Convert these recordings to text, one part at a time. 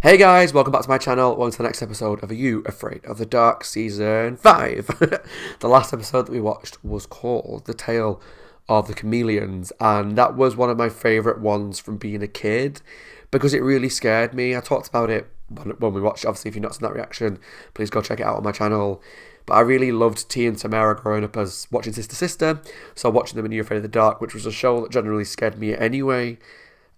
Hey guys, welcome back to my channel. Welcome to the next episode of Are You Afraid of the Dark Season 5. The last episode that we watched was called The Tale of the Chameleons, and that was one of my favourite ones from being a kid because it really scared me. I talked about it when we watched it. Obviously, if you've not seen that reaction, please go check it out on my channel. But I really loved T and Tamara growing up as watching Sister Sister, so watching them in Are You Afraid of the Dark, which was a show that generally scared me anyway.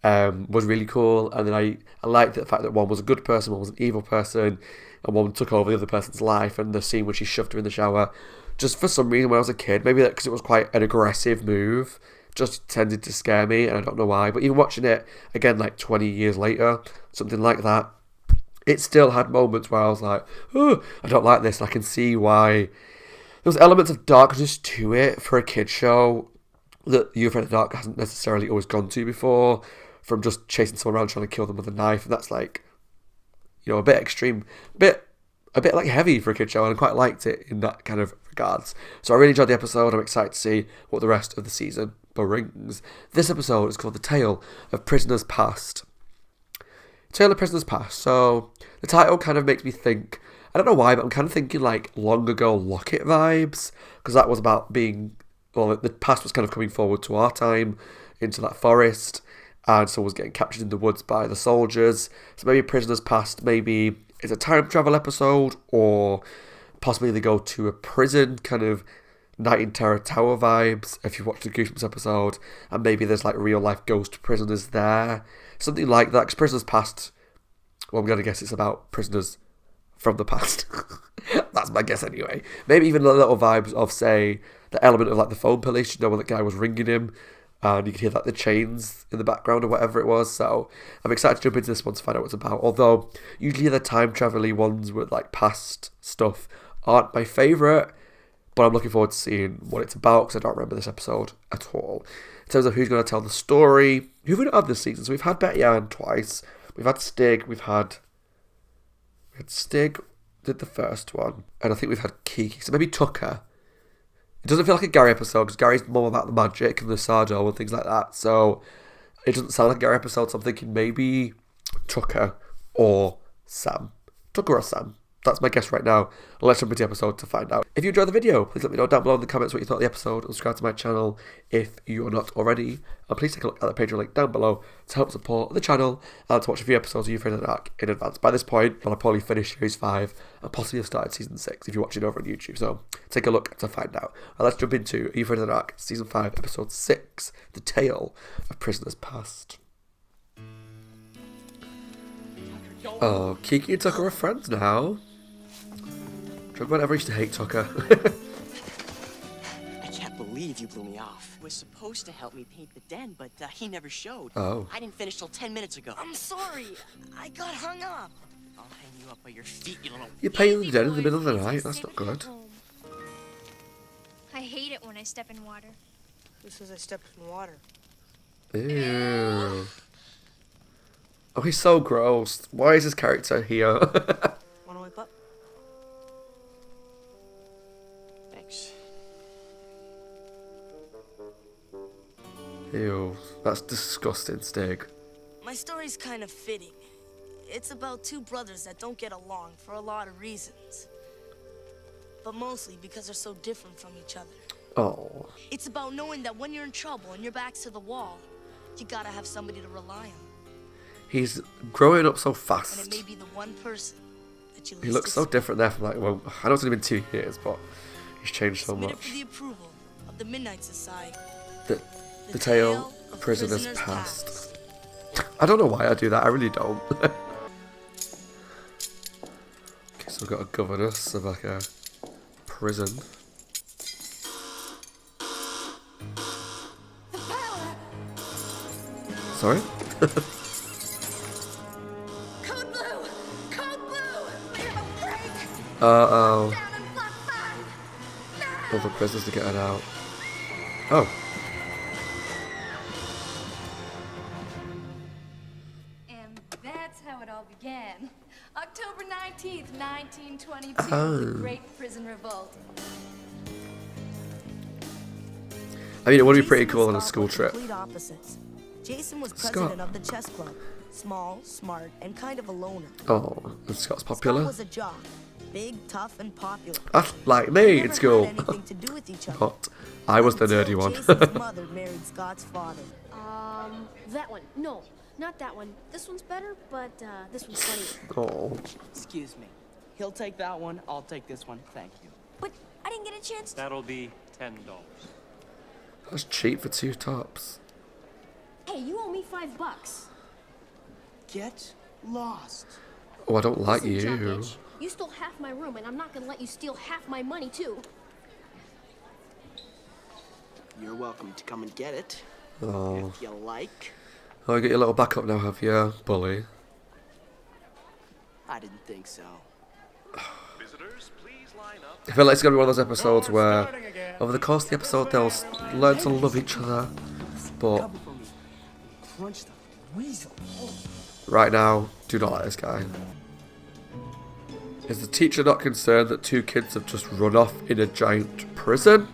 Was really cool, and then I liked the fact that one was a good person, one was an evil person, and one took over the other person's life. And the scene when she shoved her in the shower, just for some reason when I was a kid, maybe that because it was quite an aggressive move, just tended to scare me, and I don't know why. But even watching it again, like 20 years later, something like that, it still had moments where I was like, oh, I don't like this. And I can see why there was elements of darkness to it for a kid show that You Afraid of the Dark hasn't necessarily always gone to before. From just chasing someone around trying to kill them with a knife, and that's like, you know, a bit extreme, a bit like heavy for a kid show, and I quite liked it in that kind of regards. So I really enjoyed the episode. I'm excited to see what the rest of the season brings. This episode is called The Tale of Prisoners Past. Tale of Prisoners Past. So the title kind of makes me think, I don't know why, but I'm kind of thinking like long ago Locket vibes, because that was about being, well, the past was kind of coming forward to our time into that forest. And so was getting captured in the woods by the soldiers. So maybe Prisoners Past, maybe it's a time travel episode, or possibly they go to a prison, kind of Night in Terror Tower vibes, if you watched the Goosebumps episode, and maybe there's like real life ghost prisoners there. Something like that, because Prisoners Past, well, I'm going to guess it's about prisoners from the past. That's my guess anyway. Maybe even a little vibes of, say, the element of like the phone police, you know, when that guy was ringing him, and you could hear like the chains in the background or whatever it was. So I'm excited to jump into this one to find out what it's about. Although usually the time travel-y ones with like past stuff aren't my favourite, but I'm looking forward to seeing what it's about because I don't remember this episode at all. In terms of who's going to tell the story, who have we had this season? So we've had Betty Ann twice. We've had Stig. We had Stig did the first one, and I think we've had Kiki. So maybe Tucker. It doesn't feel like a Gary episode because Gary's more about the magic and the Sardo and things like that. So it doesn't sound like a Gary episode. So I'm thinking maybe Tucker or Sam. Tucker or Sam. That's my guess right now. Let's jump into the episode to find out. If you enjoyed the video, please let me know down below in the comments what you thought of the episode. And subscribe to my channel if you are not already. And please take a look at the Patreon link down below to help support the channel and to watch a few episodes of You Afraid of the Dark in advance. By this point, I'll have probably finished Series 5 and possibly have started Season 6 if you're watching over on YouTube. So take a look to find out. And let's jump into Are You Afraid of the Dark, Season 5, Episode 6, The Tale of Prisoners Past. Oh, Kiki and Tucker are friends now. Whenever I used to hate Tucker. I can't believe you blew me off. He was supposed to help me paint the den, but he never showed. Oh. I didn't finish till 10 minutes ago. I'm sorry. I got hung up. I'll hang you up by your feet, you little... You're painting the den in the middle of the night. That's not good. I hate it when I step in water. Who says I stepped in water? Ew. Oh, he's so gross. Why is his character here? Wanna wake up? Thanks. Ew. That's disgusting, Stig. My story's kind of fitting. It's about two brothers that don't get along for a lot of reasons. But mostly because they're so different from each other. Oh. It's about knowing that when you're in trouble and your back's to the wall, you gotta have somebody to rely on. He's growing up so And it fast. may be the one person that you He least looks so expect. different there from like, well, I know it's only been 2 years, but he's changed so Submitted much. for the approval of the Midnight Society. The Tale of Prisoners Past. I don't know why I do that, I really don't. Okay, so we've got a governess of like a prison. Sorry? Code blue! Code blue! We have a break! Uh-oh. Down in block 5! All the prisoners are getting out. Oh. And that's how it all began. October 19th, 1922, Oh. the Great Prison Revolt. I mean, it would be pretty Jason cool and on a Scott school were trip. complete opposites. Jason was Scott. president of the chess club. Small, smart, and kind of a loner. Oh, and Scott's Scott popular. was a jock. Big, tough, and popular. That's like They me never in school. had anything to do with each other. But I was the nerdy Until one. Jason's mother married Scott's father. That one. No, not that one. This one's better, but this one's funnier. Oh, Excuse me. He'll take that one. I'll take this one. Thank you. But I didn't get a chance to. That'll be $10. that's cheap for 2 tops. Hey, you owe me $5. Get lost. Oh, I don't like Listen, you. Jockitch, you stole half my room, and I'm not gonna let you steal half my money too. You're welcome to come and get it Oh, if you like. oh, you got your little backup now, have you, bully? I didn't think so. Visitors, please line up. I feel like it's gonna be one of those episodes where, over the course of the episode, they'll learn to love each other. But Cover for me. Crunch the weasel. right now, do not like this guy. Is the teacher not concerned that 2 kids have just run off in a giant prison?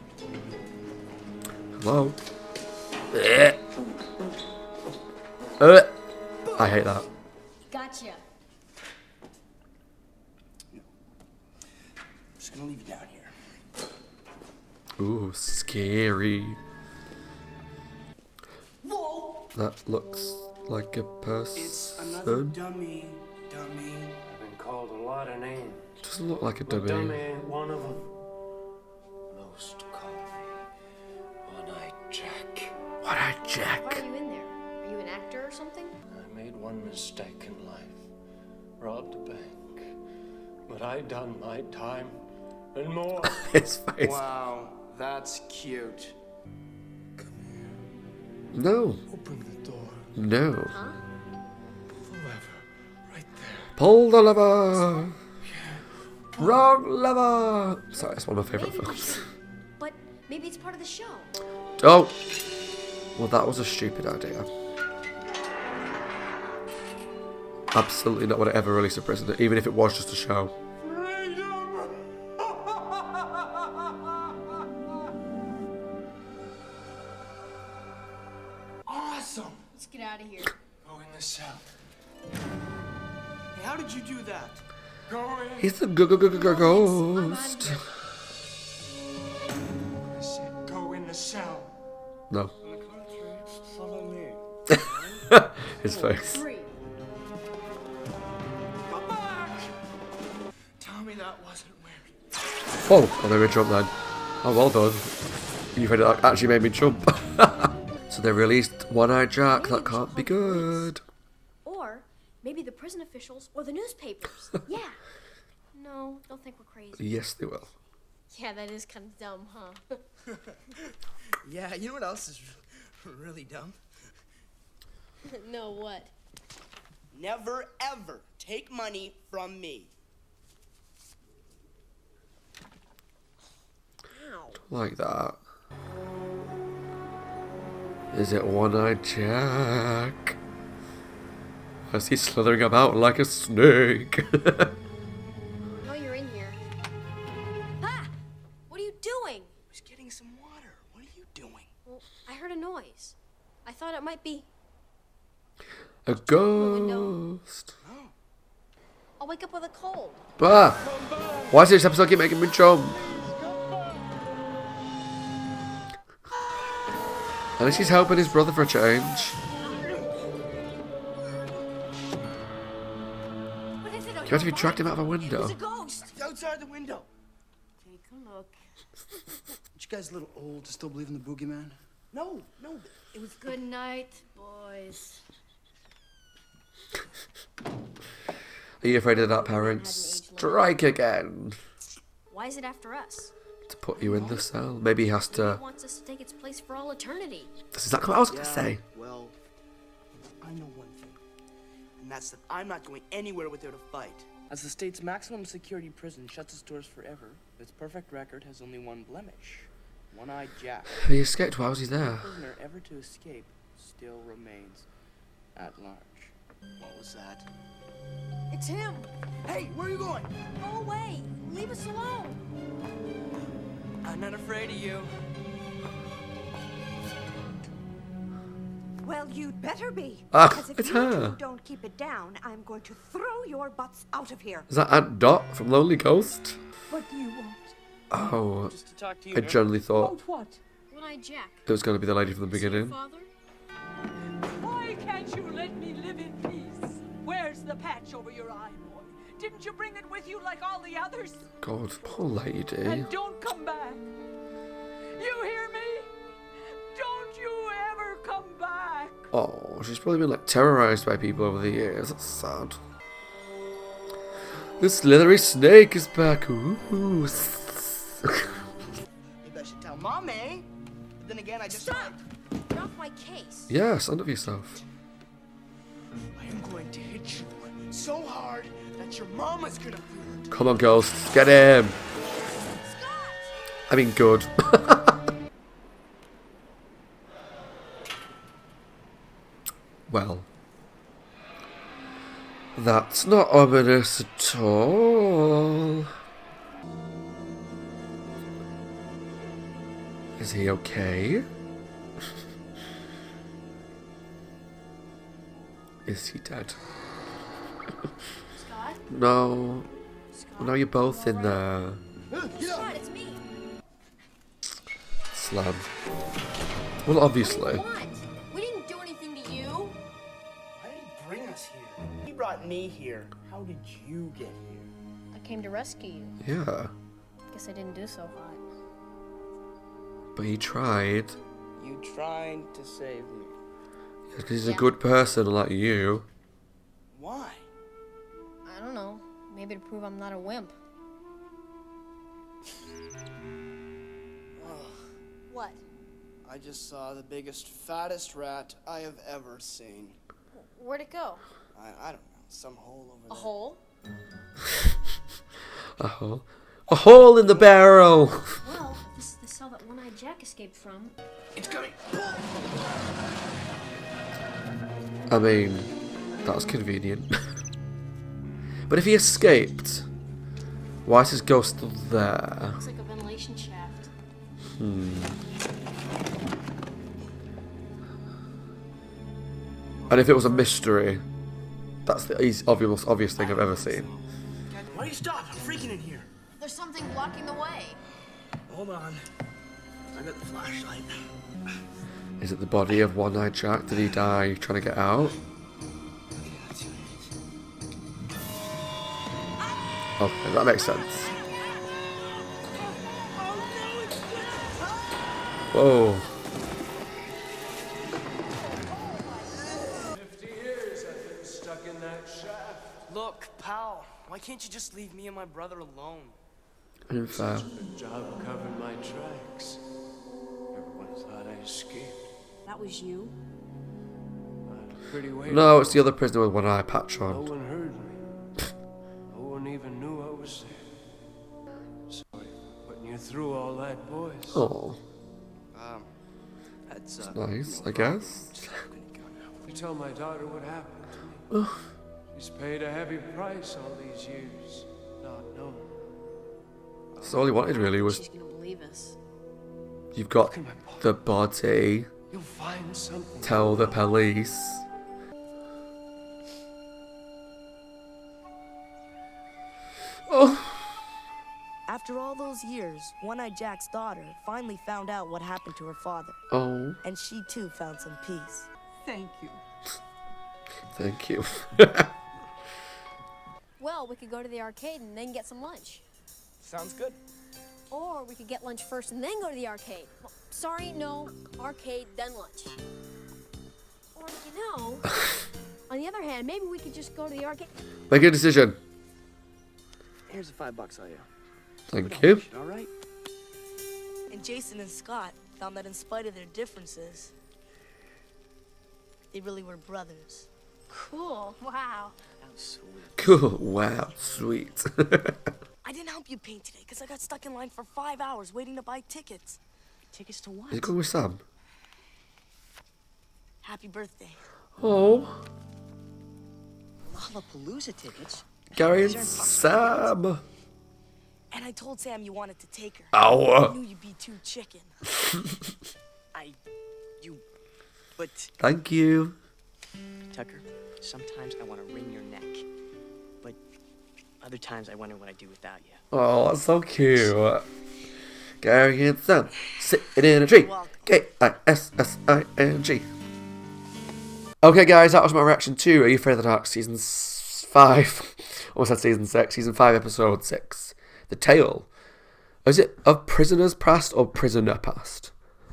Hello? I hate that. Gotcha. Just gonna leave you down here. Ooh, scary. Whoa! That looks like a It's another person. dummy. I've been called a lot of names. Doesn't look like a But dummy dummy. ain't one of them. Most call me One-Eyed Jack. What-eyed Why Jack. are you in there? Are you an actor or something? I made one mistake in life. Robbed a bank. But I done my time and more. His face. Wow, that's cute. No. Open the door. No. Pull the lever. Right there. Pull the lever. Wrong lever. Sorry, it's one of my favourite Maybe we films. should. But maybe it's part of the show. Oh. Well, that was a stupid idea. Absolutely not what I ever released a prison, even if it was just a show. Awesome! Let's get out of here. Go in the cell. Hey, how did you do that? Go in. He's the ghost. I said go in the cell. No. Follow me. His face. 3. Come back! Tell me that wasn't weird. Oh, they made jump then. Oh, well done. You've actually made me jump. So they released One-Eyed Jack. That can't be good. Or maybe the prison officials or the newspapers. Yeah. No, don't think we're crazy. Yes, they will. Yeah, that is kind of dumb, huh? Yeah, you know what else is really dumb? No, what? Never ever take money from me. Ow. Like that. Is it One-Eyed Jack? Why is he slithering about like a snake? Oh, you're in here. Ah! What are you doing? I was getting some water. What are you doing? Well, I heard a noise. I thought it might be. A ghost. I'll wake up with a cold. Ah! Why does this episode keep making me jump? At least he's helping his brother for a change. What is it? You have to be dragged him out of a window. It's a ghost! It's outside the window. Take a look. Aren't you guys a little old to still believe in the boogeyman? No, it was Good night, boys. Are you afraid of that, parents? Strike again. Why is it after us? To put you in the cell. Maybe he has It to... wants us to take its place for all eternity. That's exactly what I was going to say. Well, I know one thing, and that's that I'm not going anywhere without a fight. As the state's maximum security prison shuts its doors forever, its perfect record has only one blemish: One-Eyed Jack. He escaped. Why was he there? Prisoner ever to escape still remains at large. What was that? It's him! Hey, where are you going? Go away! Leave us alone! I'm not afraid of you. Well, you'd better be. Ah, Because if it's you her. two don't keep it down, I'm going to throw your butts out of here. Is that Aunt Dot from Lonely Ghost? What do you want? Oh, Just to talk to you. I generally thought What? One-eyed Jack. it was going to be the lady from the Is he your beginning. father? Why can't you let me live in peace? Where's the patch over your eye, boy? Didn't you bring it with you like all the others? God, poor lady. And don't come back. You hear me? Don't you ever come back. Oh, she's probably been like terrorized by people over the years. That's sad. The slithery snake is back. Ooh. Maybe I should tell Mom, eh? But then again, I just... Stop! Get off my case. Yeah, stand up for yourself. I am going to hit you so hard that your mama's gonna feel it. Come on, ghosts, get him. Scott! I mean, good. Well, that's not ominous at all. Is he okay? Is he dead? Scott? No. Scott? No, you're both in there. Scott, it's me. Slam. Well, obviously. What? We didn't do anything to you. Why did he bring us here? He brought me here. How did you get here? I came to rescue you. Yeah. Guess I didn't do so hot. But he tried. You trying to save me. Because he's a good person like you. Why? I don't know. Maybe to prove I'm not a wimp. What? I just saw the biggest, fattest rat I have ever seen. Where'd it go? I don't know. Some hole over there. A hole? A hole? A hole in the barrel! Well, this is the cell that One-Eyed Jack escaped from. It's coming. I mean, that's convenient. But if he escaped, why is his ghost still there? Looks like a ventilation shaft. And if it was a mystery, that's the most obvious thing I've ever seen. Why do you stop? I'm freaking in here. There's something blocking the way. Hold on. I got the flashlight. Is it the body of One-Eyed Jack? Did he die trying to get out? Okay, that makes sense. Whoa. 50 years I've been stuck in that shaft. Look, pal. Why can't you just leave me and my brother alone? Unfair. Good job covering my tracks. Everyone thought I escaped. That was you? Pretty way. No, it's the other prisoner with one eye patch No on. one heard me. No one even knew I was there. Sorry for putting you through all that, boys. Oh, That's nice, I guess. You tell my daughter what happened to me. She's paid a heavy price all these years, not knowing. That's all he wanted really was, She's gonna believe us. you've got the body, You'll find something. tell the police. Oh, After all those years, One-Eyed Jack's daughter finally found out what happened to her father. oh, And she too found some peace. Thank you. thank you. Well, we could go to the arcade and then get some lunch. Sounds good. Or we could get lunch first and then go to the arcade. Well, sorry, no. Arcade, then lunch. Or, on the other hand, maybe we could just go to the arcade. Make a decision. Here's $5 I owe. Thank you. All right. And Jason and Scott found that in spite of their differences, they really were brothers. Cool. Wow. That was sweet. Cool. Wow, sweet. I didn't help you paint today because I got stuck in line for 5 hours waiting to buy tickets. Tickets to what? Is it going with Sam? Happy birthday. Oh, Lollapalooza tickets? Gary and Sam. And I told Sam you wanted to take her. Ow. I knew you'd be too chicken. You But Thank you. Tucker, sometimes I want to wring your neck, but other times I wonder what I'd do without you. Oh, that's so cute. Gary and Sam sitting in a tree. K-I-S-S-I-N-G. Okay, guys, that was my reaction to Are You Afraid of the Dark Season 5. Almost said Season 6. Season 5, Episode 6. The Tale. Is it of Prisoners Past or Prisoner Past?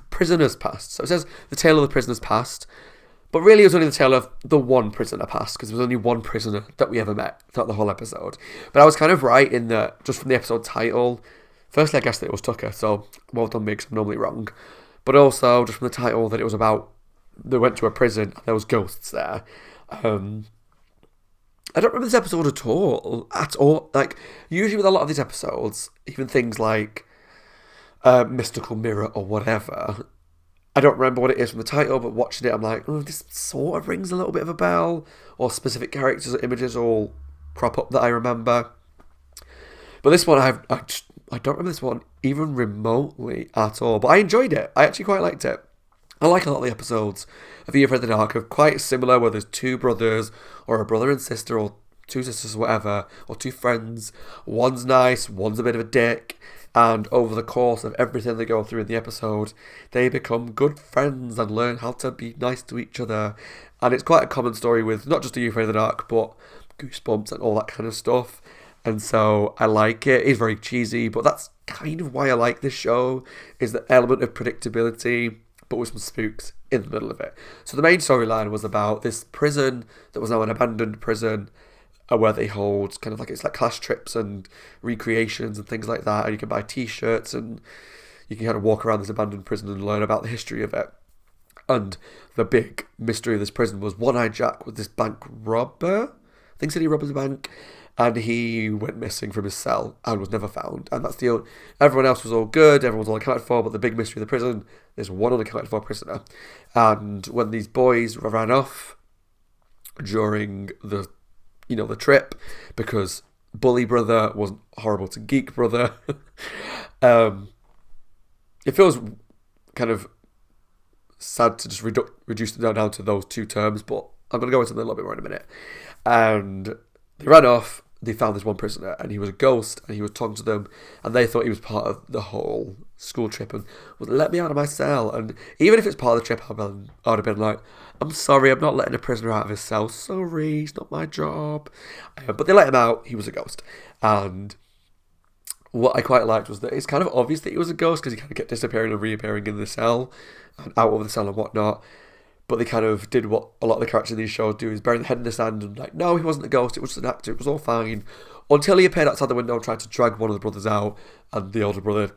Prisoners Past. So it says The Tale of the Prisoners Past. But really, it was only the tale of the one prisoner past, because there was only one prisoner that we ever met throughout the whole episode. But I was kind of right in that, just from the episode title. Firstly, I guessed that it was Tucker, so well done me, because I'm normally wrong. But also, just from the title, that it was about, they went to a prison, and there was ghosts there. I don't remember this episode at all. Like, usually with a lot of these episodes, even things like Mystical Mirror or whatever, I don't remember what it is from the title, but watching it, I'm like, oh, this sort of rings a little bit of a bell, or specific characters or images all crop up that I remember. But this one, I don't remember this one even remotely at all, but I enjoyed it. I actually quite liked it. I like a lot of the episodes of Are You Afraid of the Dark are quite similar, where there's two brothers, or a brother and sister, or two sisters, or whatever, or two friends. One's nice, one's a bit of a dick. And over the course of everything they go through in the episode, they become good friends and learn how to be nice to each other. And it's quite a common story with not just Are You Afraid of the Dark, but Goosebumps and all that kind of stuff. And so I like it. It's very cheesy, but that's kind of why I like this show, is the element of predictability, but with some spooks in the middle of it. So the main storyline was about this prison that was now an abandoned prison, where they hold kind of like, it's like class trips and recreations and things like that, and you can buy t-shirts and you can kind of walk around this abandoned prison and learn about the history of it. And the big mystery of this prison was One-Eyed Jack was this bank robber. I think said he robbed a bank, and he went missing from his cell and was never found. And that's everyone else was all good, everyone was all accounted for, but the big mystery of the prison is one unaccounted for prisoner. And when these boys ran off during the trip, because Bully Brother was horrible to Geek Brother. It feels kind of sad to just reduce it down to those two terms, but I'm going to go into them a little bit more in a minute. And they ran off, they found this one prisoner, and he was a ghost, and he was talking to them, and they thought he was part of the whole school trip, and would let me out of my cell. And even if it's part of the trip, I'd have been like, I'm sorry, I'm not letting a prisoner out of his cell. Sorry, it's not my job. But they let him out. He was a ghost. And what I quite liked was that it's kind of obvious that he was a ghost, because he kind of kept disappearing and reappearing in the cell and out of the cell and whatnot. But they kind of did what a lot of the characters in these shows do, is bury their head in the sand and like, no, he wasn't a ghost, it was just an actor, it was all fine. Until he appeared outside the window and tried to drag one of the brothers out, and the older brother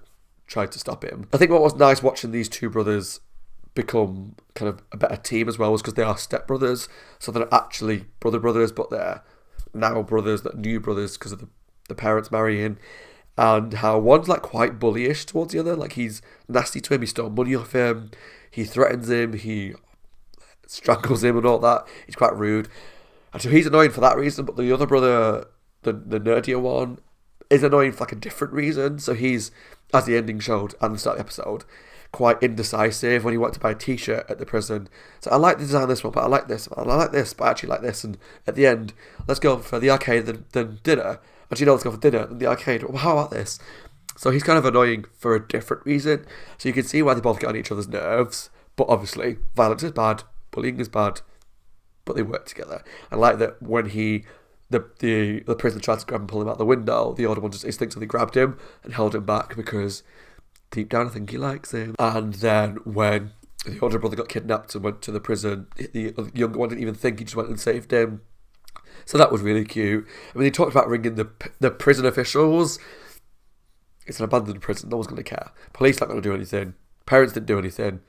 tried to stop him. I think what was nice watching these two brothers become kind of a better team as well was because they are stepbrothers, so they're not actually brothers, but they're now brothers, that new brothers, because of the parents marrying, and how one's like quite bullyish towards the other, like he's nasty to him, he stole money off him, he threatens him, he strangles him and all that, he's quite rude, and so he's annoying for that reason. But the other brother, the nerdier one, is annoying for like a different reason. So he's, as the ending showed and the start of the episode, quite indecisive when he went to buy a t-shirt at the prison. So I like the design of this one, but I like this, and I like this, but I actually like this. And at the end, let's go for the arcade, then dinner. Actually, no, let's go for dinner, then the arcade. Well, how about this? So he's kind of annoying for a different reason. So you can see why they both get on each other's nerves. But obviously, violence is bad, bullying is bad, but they work together. I like that when the prisoner tried to grab and pull him out the window, the older one just instinctively grabbed him and held him back, because deep down I think he likes him. And then when the older brother got kidnapped and went to the prison, the younger one didn't even think, he just went and saved him. So that was really cute. I mean, he talked about ringing the prison officials. It's an abandoned prison, no one's going to care. Police aren't going to do anything. Parents didn't do anything.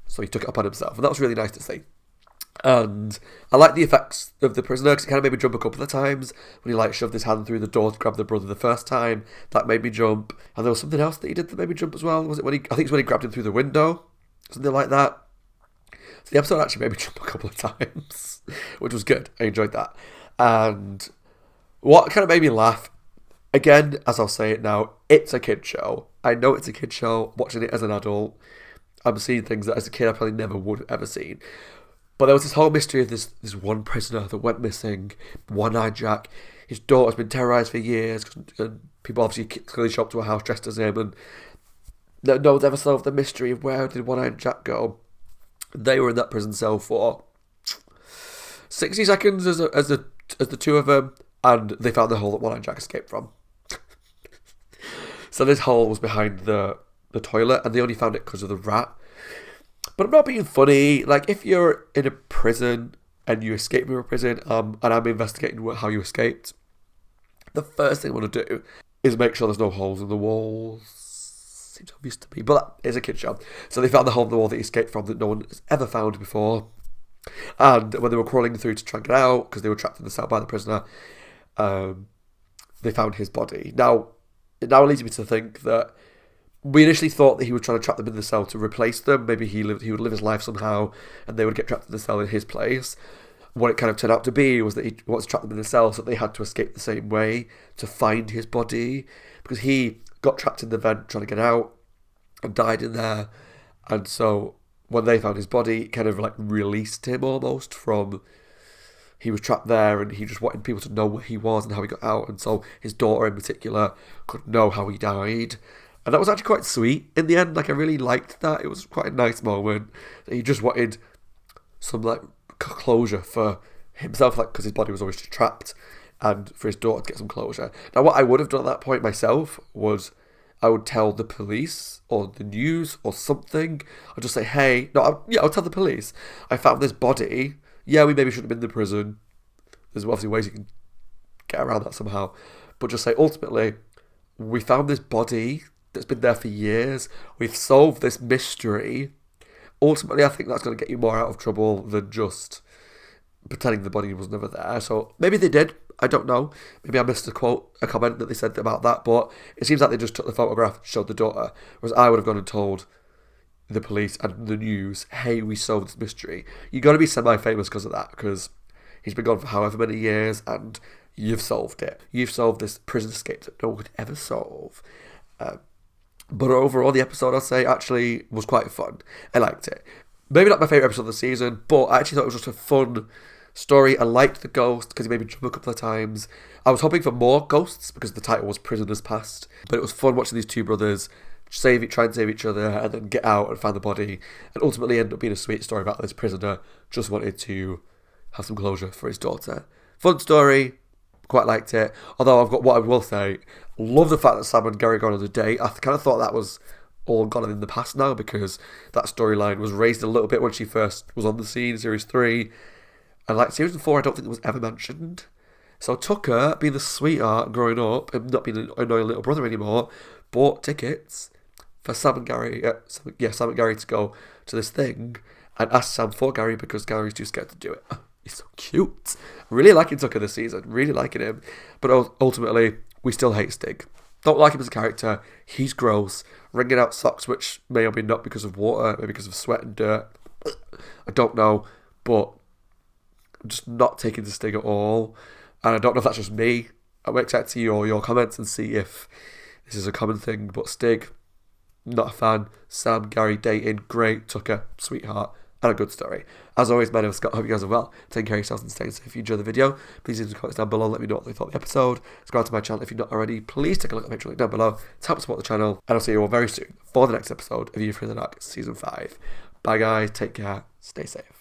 So he took it upon himself, and that was really nice to see. And I like the effects of the prisoner, because it kind of made me jump a couple of times when he like shoved his hand through the door to grab the brother the first time. That made me jump. And there was something else that he did that made me jump as well. Was it when I think it's when he grabbed him through the window, something like that. So the episode actually made me jump a couple of times, which was good. I enjoyed that. And what kind of made me laugh, again, as I'll say it now, it's a kid show. I know it's a kid show. Watching it as an adult, I'm seeing things that as a kid I probably never would have ever seen. But there was this whole mystery of this one prisoner that went missing, One-Eyed Jack. His daughter's been terrorised for years, and people obviously clearly show up to a house dressed as him, and no one's ever solved the mystery of where did One-Eyed Jack go. They were in that prison cell for 60 seconds as the two of them, and they found the hole that One-Eyed Jack escaped from. So this hole was behind the toilet, and they only found it because of the rat. But I'm not being funny. Like, if you're in a prison and you escape from a prison, and I'm investigating how you escaped, the first thing I want to do is make sure there's no holes in the walls. Seems obvious to me, but that is a kid's show. So they found the hole in the wall that he escaped from that no one has ever found before. And when they were crawling through to try and get out, because they were trapped in the cell by the prisoner, they found his body. Now, it now leads me to think that we initially thought that he was trying to trap them in the cell to replace them. Maybe he would live his life somehow, and they would get trapped in the cell in his place. What it kind of turned out to be was that he wanted to trap them in the cell so that they had to escape the same way to find his body, because he got trapped in the vent trying to get out and died in there. And so when they found his body, it kind of like released him almost from... He was trapped there, and he just wanted people to know where he was and how he got out. And so his daughter in particular could know how he died. And that was actually quite sweet in the end. Like, I really liked that. It was quite a nice moment. He just wanted some, like, closure for himself, like, because his body was always just trapped, and for his daughter to get some closure. Now, what I would have done at that point myself was I would tell the police or the news or something. I'd just say, hey, I'll tell the police. I found this body. Yeah, we maybe shouldn't have been in the prison. There's obviously ways you can get around that somehow. But just say, ultimately, we found this body that's been there for years. We've solved this mystery. Ultimately, I think that's going to get you more out of trouble than just pretending the body was never there. So maybe they did. I don't know. Maybe I missed a comment that they said about that. But it seems like they just took the photograph and showed the daughter. Whereas I would have gone and told the police and the news, hey, we solved this mystery. You got to be semi-famous because of that, because he's been gone for however many years, and you've solved it. You've solved this prison escape that no one could ever solve. But overall, the episode, I'll say, actually was quite fun. I liked it. Maybe not my favourite episode of the season, but I actually thought it was just a fun story. I liked the ghost because he made me jump a couple of times. I was hoping for more ghosts because the title was Prisoners Past. But it was fun watching these two brothers try and save each other and then get out and find the body. And ultimately end up being a sweet story about this prisoner just wanted to have some closure for his daughter. Fun story. Quite liked it. Although I've got what I will say, love the fact that Sam and Gary gone on a date. I kind of thought that was all gone in the past now, because that storyline was raised a little bit when she first was on the scene in Series 3. And like Series 4, I don't think it was ever mentioned. So Tucker, being the sweetheart growing up and not being an annoying little brother anymore, bought tickets for Sam and Gary to go to this thing and asked Sam for Gary because Gary's too scared to do it. He's so cute. Really liking Tucker this season. Really liking him. But ultimately, we still hate Stig. Don't like him as a character. He's gross. Wringing out socks, which may or may not because of water, maybe because of sweat and dirt. I don't know. But I'm just not taking to Stig at all. And I don't know if that's just me. I'm excited to see your comments and see if this is a common thing. But Stig, not a fan. Sam, Gary dating, great. Tucker, sweetheart. And a good story. As always, my name is Scott. Hope you guys are well. Take care of yourselves and stay safe. If you enjoyed the video, please leave some comments down below. Let me know what you thought of the episode. Subscribe to my channel if you're not already. Please take a look at the Patreon link down below to help support the channel. And I'll see you all very soon for the next episode of You Afraid of the Dark Season 5. Bye guys. Take care. Stay safe.